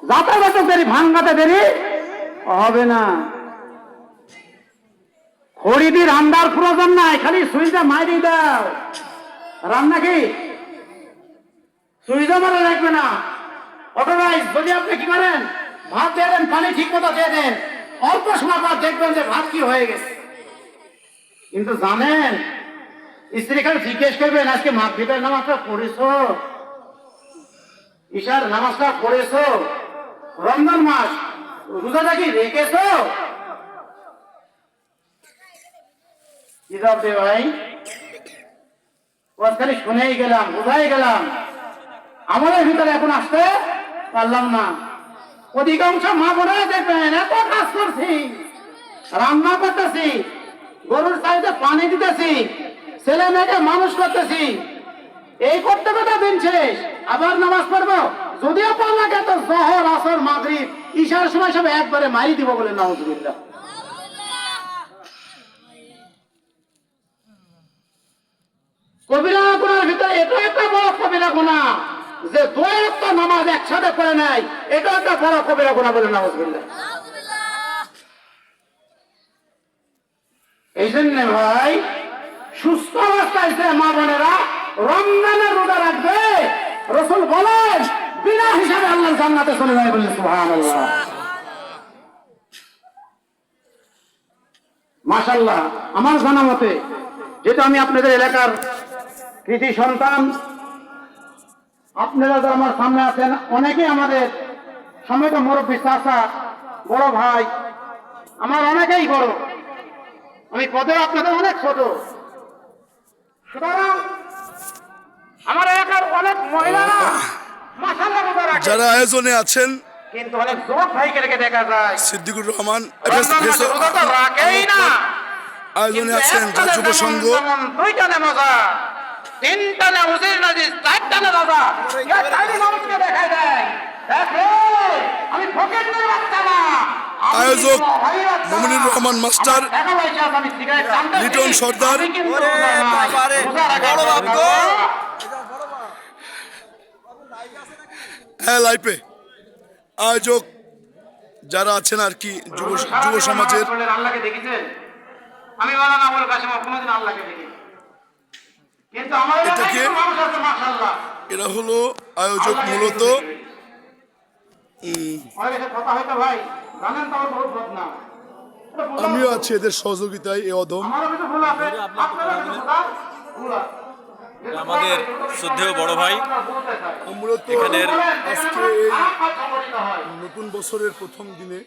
যাতে যত দেরি ভাঙ্গাতে দেরি হবে না। খড়ি দিয়ে রান্নার প্রয়োজন নাই, খালি সুইচটা মারি দাও। রান্না কি সুইচটা মারা রাখবে না। অটোরাইজ যদি আপনি কি করেন, ভাত দিয়ে দেন, পানি ঠিক মতো দিয়ে দেন, অল্প সময় পর দেখবেন যে ভাত কি হয়ে গেছে। কিন্তু জানেন, স্ত্রী খালি জিজ্ঞেস করবেন আজকে মাগরিবের নামাজটা পড়েছো, ঈশার নামাজটা পড়েছো, রমজান মাস রোজাটা কি রেখেছো? কি জবাব দেবে ভাই? খালি শুনেই গেলাম, বোঝাই গেলাম, আমাদের ভিতরে এখন আসতে পারলাম না। অধিকাংশ মা বোনেরা দেখবেন এত কাজ করছি, রান্না করতেছি, গরুর চাইতে পানি দিতেছি, ছেলে মেয়েকে মানুষ করতেছি, এই করতে করতে দিন শেষ। আবার নামাজ পড়বো, যদিও পাল্লাকে তো জহর আসর মাগরিব ঈশার সময় সব একবারে মারি দিব বলে নাউজুবিল্লাহ। কবিরা গুনার ভিতরে এটা একটা বড় কবিরা গুনাহ, যে দুই ওয়াক্ত নামাজ একসাথে পড়ে নাই, এটা একটা বড় কবিরা গুনাহ বলে নাউজুবিল্লাহ। এই জন্য ভাই, সুস্থ অবস্থায় মা বোনেরা রমজানের রোজা রাখবে, রাসূল বলেন বিনা হিসাবে আল্লাহর জান্নাতে চলে যাবে বলে সুবহানাল্লাহ। মাশাআল্লাহ। আমার জানা মতে, যেটা আমি আপনাদের এলাকার কৃতি সন্তান, আপনারা যারা আমার সামনে আছেন অনেকেই আমাদের সামনে তো মুরব্বী চাচা, বড় ভাই, আমার অনেকেই বড়, আমি পদে আপনাদের অনেক ছোট। সুতরাং আমার এলাকার অনেক মহিলারা মাশাআল্লাহ রোজা রাখে, যারা আয়োজনে আছেন, কিন্তু অনেক যুবক ভাইকে রেখে দেখা যায় সিদ্দিকুর রহমান রোজা তো রাখেই না। আয়োজনে আছেন যুব সংঘ, দুইটা নামাজা, তিনটা নামাজের নাজিস, চারটা নামাজা, এই চারটি নামাজকে দেখায় দেয়। দেখো আমি ফকিরের বাচ্চা না। আয়োজক মুমিনুর রহমান মাস্টার, লিটন সর্দার, হ্যাঁ লাইপে আয়োজক যারা আছেন আর কি যুব সমাজের। আল্লাহকে দেখেছেন? আমি মাওলানা আবুল কাসেম কোনদিন আল্লাহকে দেখি, কিন্তু আমাদের এটাকে মানুষ আছে মাশাআল্লাহ। এরা হলো আয়োজক মূলত। কথা হয়তো ভাই জানেন তো আমার বহুত বদনাম, আমিও আছি এদের সহযোগিতায়। এ অদম আমাদের শ্রদ্ধেয় বড় ভাই, মূলত এখানের আজকে এই নতুন বছরের প্রথম দিনে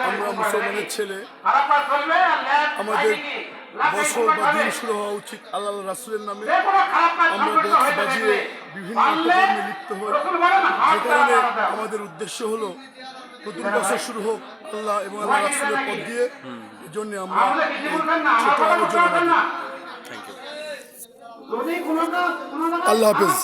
আমরা মুসলমানের ছেলে, আমাদের বছর বা দিন শুরু হওয়া উচিত আল্লাহ রাসূলের নামে। আমরা বক্স বাজিয়ে বিভিন্ন কর্মে লিপ্ত হই, যে কারণে আমাদের উদ্দেশ্য হলো নতুন বছর শুরু হোক আল্লাহ এবং আল্লাহ রাসূলের পথ দিয়ে। এই জন্য আমরা ছোট আলোচনা। Thank you. আল্লাহ হাফেজ।